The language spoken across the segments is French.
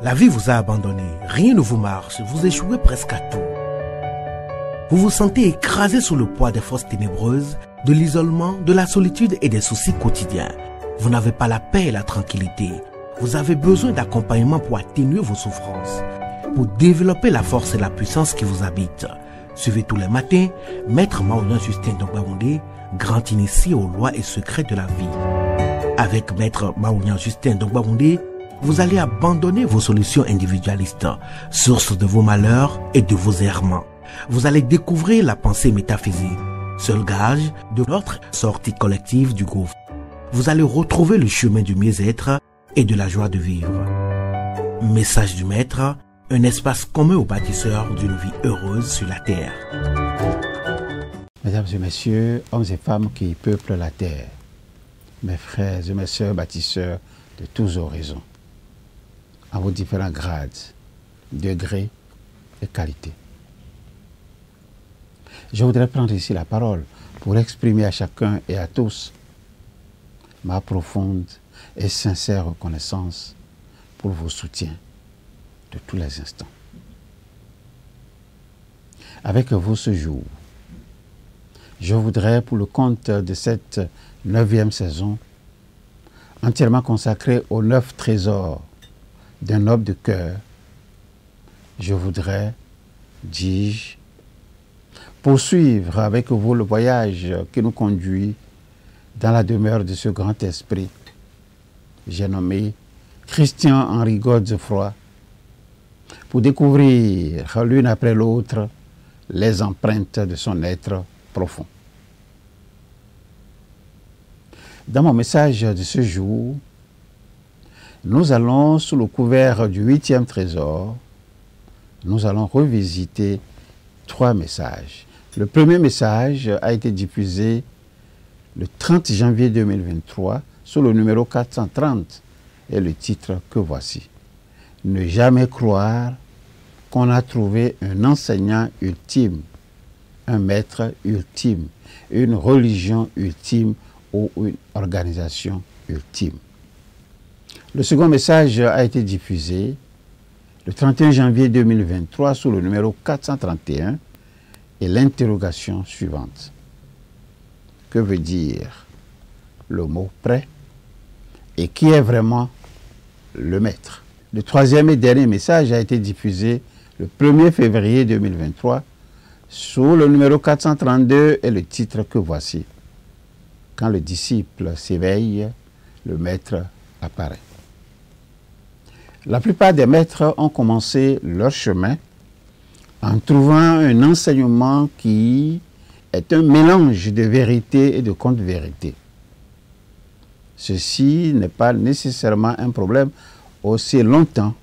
La vie vous a abandonné, rien ne vous marche, vous échouez presque à tout. Vous vous sentez écrasé sous le poids des forces ténébreuses, de l'isolement, de la solitude et des soucis quotidiens. Vous n'avez pas la paix et la tranquillité. Vous avez besoin d'accompagnement pour atténuer vos souffrances, pour développer la force et la puissance qui vous habitent. Suivez tous les matins Maître Maoulian Justin Dongbaoundé, grand initié aux lois et secrets de la vie. Avec Maître Maoulian Justin Dongbaoundé, vous allez abandonner vos solutions individualistes, source de vos malheurs et de vos errements. Vous allez découvrir la pensée métaphysique, seul gage de notre sortie collective du gouffre. Vous allez retrouver le chemin du mieux-être et de la joie de vivre. Message du Maître, un espace commun aux bâtisseurs d'une vie heureuse sur la terre. Mesdames et messieurs, hommes et femmes qui peuplent la terre, mes frères et mes sœurs bâtisseurs de tous horizons, à vos différents grades, degrés et qualités. Je voudrais prendre ici la parole pour exprimer à chacun et à tous ma profonde et sincère reconnaissance pour vos soutiens de tous les instants. Avec vous ce jour, je voudrais, pour le compte de cette 9e saison, entièrement consacrée aux 9 trésors d'un noble de cœur, je voudrais, dis-je, poursuivre avec vous le voyage qui nous conduit dans la demeure de ce grand esprit. J'ai nommé Christian-Henri Godefroy, pour découvrir l'une après l'autre les empreintes de son être profond. Dans mon message de ce jour, nous allons, sous le couvert du 8e trésor, nous allons revisiter 3 messages. Le premier message a été diffusé le 30 janvier 2023 sous le numéro 430 et le titre que voici. Ne jamais croire qu'on a trouvé un enseignant ultime, un maître ultime, une religion ultime ou une organisation ultime. Le second message a été diffusé le 31 janvier 2023 sous le numéro 431 et l'interrogation suivante. Que veut dire le mot prêt et qui est vraiment le maître? Le troisième et dernier message a été diffusé le 1er février 2023 sous le numéro 432 et le titre que voici. Quand le disciple s'éveille, le maître apparaît. La plupart des maîtres ont commencé leur chemin en trouvant un enseignement qui est un mélange de vérité et de contre-vérité. Ceci n'est pas nécessairement un problème aussi longtemps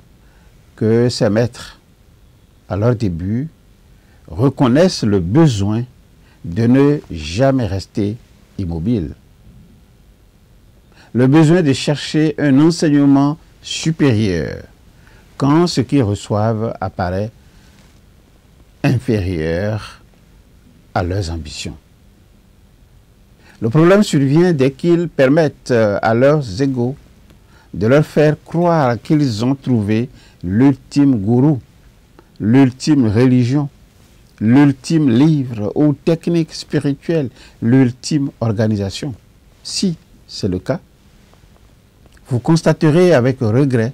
que ces maîtres, à leur début, reconnaissent le besoin de ne jamais rester immobile. Le besoin de chercher un enseignement supérieur quand ce qu'ils reçoivent apparaît inférieur à leurs ambitions. Le problème survient dès qu'ils permettent à leurs égos de leur faire croire qu'ils ont trouvé l'ultime gourou, l'ultime religion, l'ultime livre ou technique spirituelle, l'ultime organisation. Si c'est le cas, vous constaterez avec regret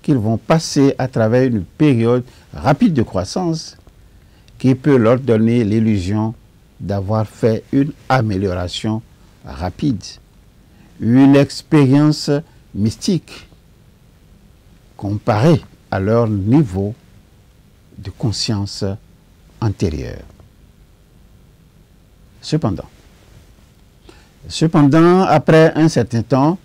qu'ils vont passer à travers une période rapide de croissance qui peut leur donner l'illusion d'avoir fait une amélioration rapide, une expérience mystique comparée à leur niveau de conscience antérieur. Cependant, après un certain temps,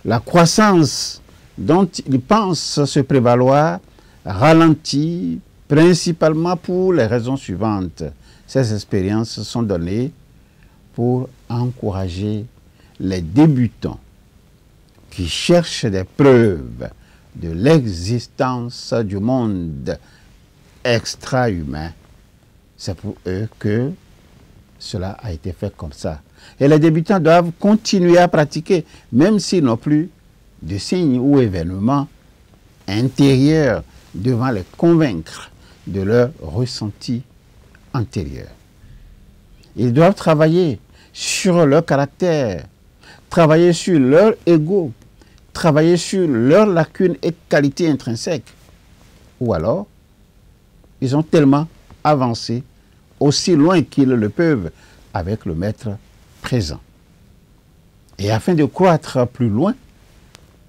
la croissance dont ils pensent se prévaloir ralentit principalement pour les raisons suivantes. Ces expériences sont données pour encourager les débutants qui cherchent des preuves de l'existence du monde extra-humain. C'est pour eux que cela a été fait comme ça. Et les débutants doivent continuer à pratiquer, même s'ils n'ont plus de signes ou événements intérieurs devant les convaincre de leur ressenti antérieur. Ils doivent travailler sur leur caractère, travailler sur leur ego, travailler sur leurs lacunes et qualités intrinsèques. Ou alors, ils ont tellement avancé aussi loin qu'ils le peuvent avec le maître présent. Et afin de croître plus loin,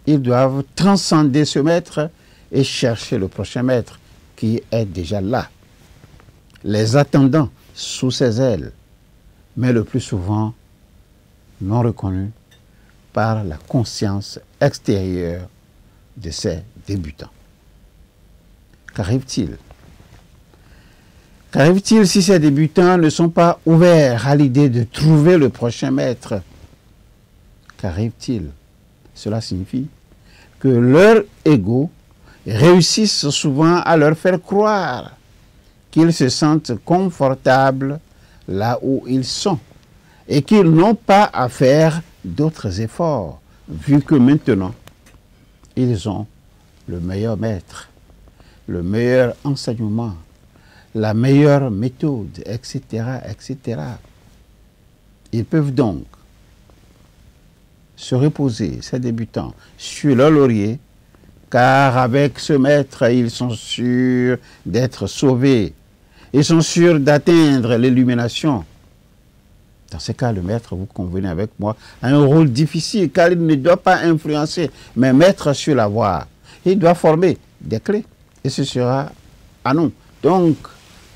ils doivent transcender ce maître et chercher le prochain maître qui est déjà là, les attendant sous ses ailes, mais le plus souvent non reconnu par la conscience extérieure de ces débutants. Qu'arrive-t-il? Qu'arrive-t-il si ces débutants ne sont pas ouverts à l'idée de trouver le prochain maître? Qu'arrive-t-il? Cela signifie que leur ego réussissent souvent à leur faire croire qu'ils se sentent confortables là où ils sont et qu'ils n'ont pas à faire d'autres efforts, vu que maintenant, ils ont le meilleur maître, le meilleur enseignement, la meilleure méthode, etc., etc. Ils peuvent donc se reposer, ces débutants, sur leur laurier, car avec ce maître, ils sont sûrs d'être sauvés. Ils sont sûrs d'atteindre l'illumination. Dans ce cas, le maître, vous convenez avec moi, a un rôle difficile, car il ne doit pas influencer, mais mettre sur la voie. Il doit former des clés, et ce sera à nous. Donc,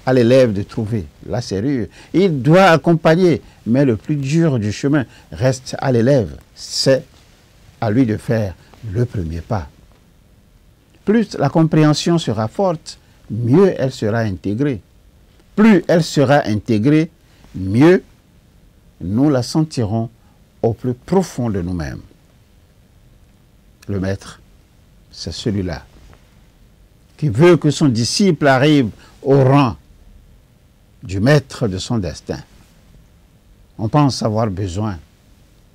à l'élève de trouver la serrure. Il doit accompagner, mais le plus dur du chemin reste à l'élève. C'est à lui de faire le premier pas. Plus la compréhension sera forte, mieux elle sera intégrée. Plus elle sera intégrée, mieux nous la sentirons au plus profond de nous-mêmes. Le maître, c'est celui-là qui veut que son disciple arrive au rang du maître de son destin. On pense avoir besoin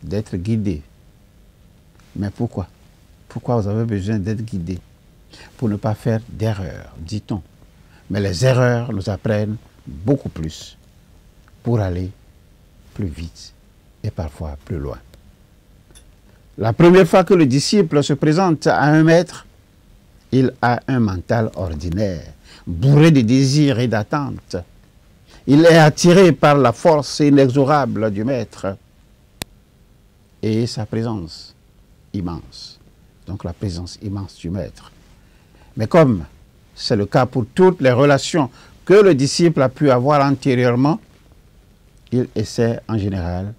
d'être guidé. Mais pourquoi? Pourquoi vous avez besoin d'être guidé? Pour ne pas faire d'erreurs, dit-on. Mais les erreurs nous apprennent beaucoup plus pour aller plus vite et parfois plus loin. La première fois que le disciple se présente à un maître, il a un mental ordinaire, bourré de désirs et d'attentes. Il est attiré par la force inexorable du maître et sa présence immense. Donc la présence immense du maître. Mais comme c'est le cas pour toutes les relations que le disciple a pu avoir antérieurement, il essaie en général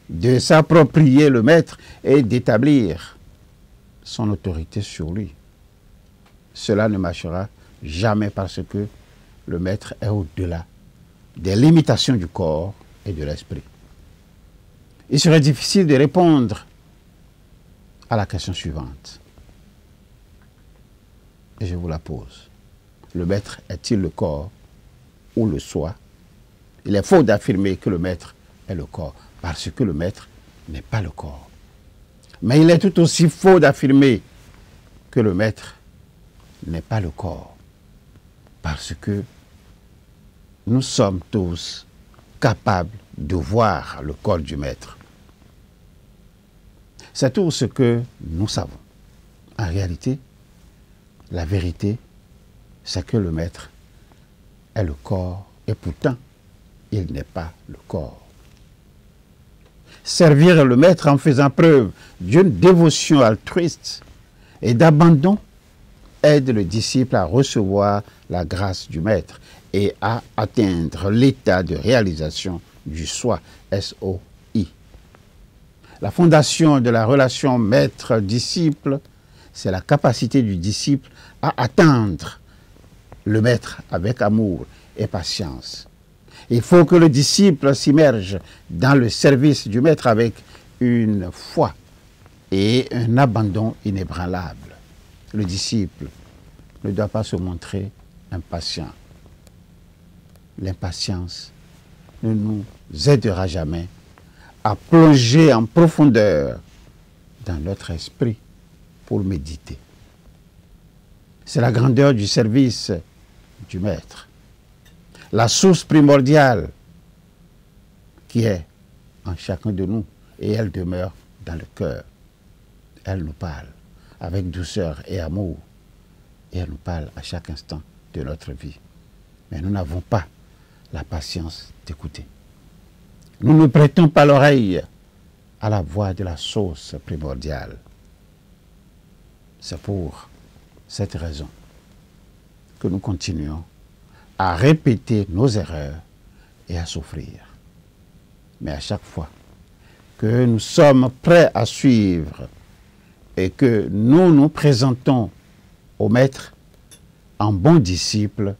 de s'approprier le maître et d'établir son autorité sur lui. Cela ne marchera jamais parce que le maître est au-delà des limitations du corps et de l'esprit. Il serait difficile de répondre à la question suivante. Et je vous la pose. Le maître est-il le corps ou le soi? Il est faux d'affirmer que le maître est le corps, parce que le maître n'est pas le corps. Mais il est tout aussi faux d'affirmer que le maître n'est pas le corps, parce que nous sommes tous capables de voir le corps du maître. C'est tout ce que nous savons. En réalité, la vérité, c'est que le maître est le corps et pourtant, il n'est pas le corps. Servir le maître en faisant preuve d'une dévotion altruiste et d'abandon aide le disciple à recevoir la grâce du maître et à atteindre l'état de réalisation du soi, S-O-I. La fondation de la relation maître-disciple, c'est la capacité du disciple à atteindre le maître avec amour et patience. Il faut que le disciple s'immerge dans le service du maître avec une foi et un abandon inébranlable. Le disciple ne doit pas se montrer impatient. L'impatience ne nous aidera jamais à plonger en profondeur dans notre esprit pour méditer. C'est la grandeur du service du Maître. La source primordiale qui est en chacun de nous et elle demeure dans le cœur. Elle nous parle avec douceur et amour et elle nous parle à chaque instant de notre vie. Mais nous n'avons pas la patience d'écouter. Nous ne prêtons pas l'oreille à la voix de la source primordiale. C'est pour cette raison que nous continuons à répéter nos erreurs et à souffrir. Mais à chaque fois que nous sommes prêts à suivre et que nous nous présentons au Maître en bons disciples,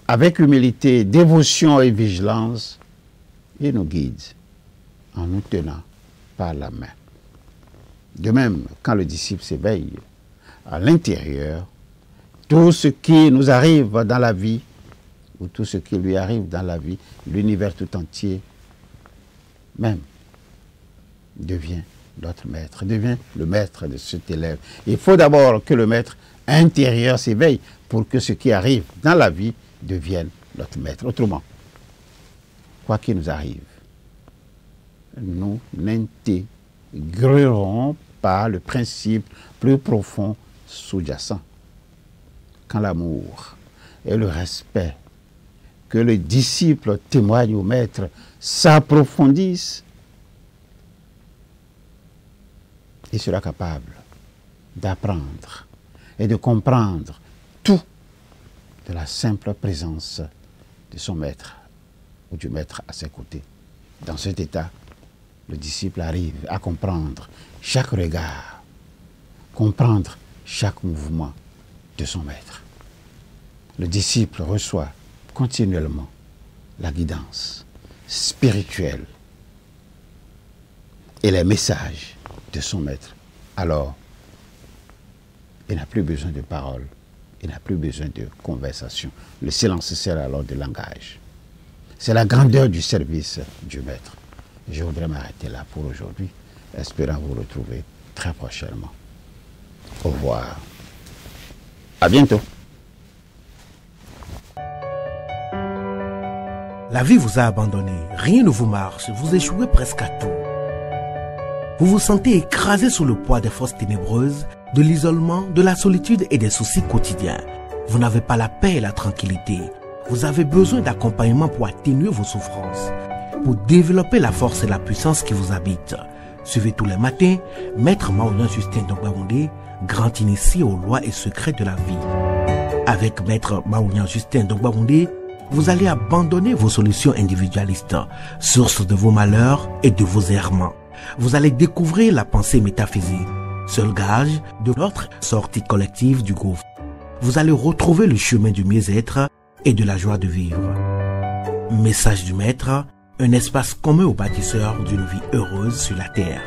avec humilité, dévotion et vigilance, il nous guide en nous tenant par la main. De même, quand le disciple s'éveille à l'intérieur, tout ce qui nous arrive dans la vie, ou tout ce qui lui arrive dans la vie, l'univers tout entier, même, devient notre maître, devient le maître de cet élève. Il faut d'abord que le maître intérieur s'éveille pour que ce qui arrive dans la vie devienne notre maître. Autrement, quoi qu'il nous arrive, nous n'intégrerons pas le principe plus profond sous-jacent. Quand l'amour et le respect que le disciple témoigne au maître s'approfondissent, il sera capable d'apprendre et de comprendre tout de la simple présence de son maître ou du maître à ses côtés. Dans cet état, le disciple arrive à comprendre chaque regard, comprendre chaque mouvement de son maître. Le disciple reçoit continuellement la guidance spirituelle et les messages de son maître. Alors, il n'a plus besoin de paroles, il n'a plus besoin de conversation. Le silence sert alors de langage. C'est la grandeur du service du maître. Je voudrais m'arrêter là pour aujourd'hui, espérant vous retrouver très prochainement. Au revoir. À bientôt. La vie vous a abandonné, rien ne vous marche, vous échouez presque à tout. Vous vous sentez écrasé sous le poids des forces ténébreuses, de l'isolement, de la solitude et des soucis quotidiens. Vous n'avez pas la paix et la tranquillité. Vous avez besoin d'accompagnement pour atténuer vos souffrances, pour développer la force et la puissance qui vous habitent. Suivez tous les matins Maître Maoulian Justin Dongbaoundé, grand initié aux lois et secrets de la vie. Avec Maître Maoulian Justin Dongbaoundé, vous allez abandonner vos solutions individualistes, source de vos malheurs et de vos errements. Vous allez découvrir la pensée métaphysique, seul gage de notre sortie collective du gouffre. Vous allez retrouver le chemin du mieux-être et de la joie de vivre. Message du Maître, un espace commun aux bâtisseurs d'une vie heureuse sur la terre.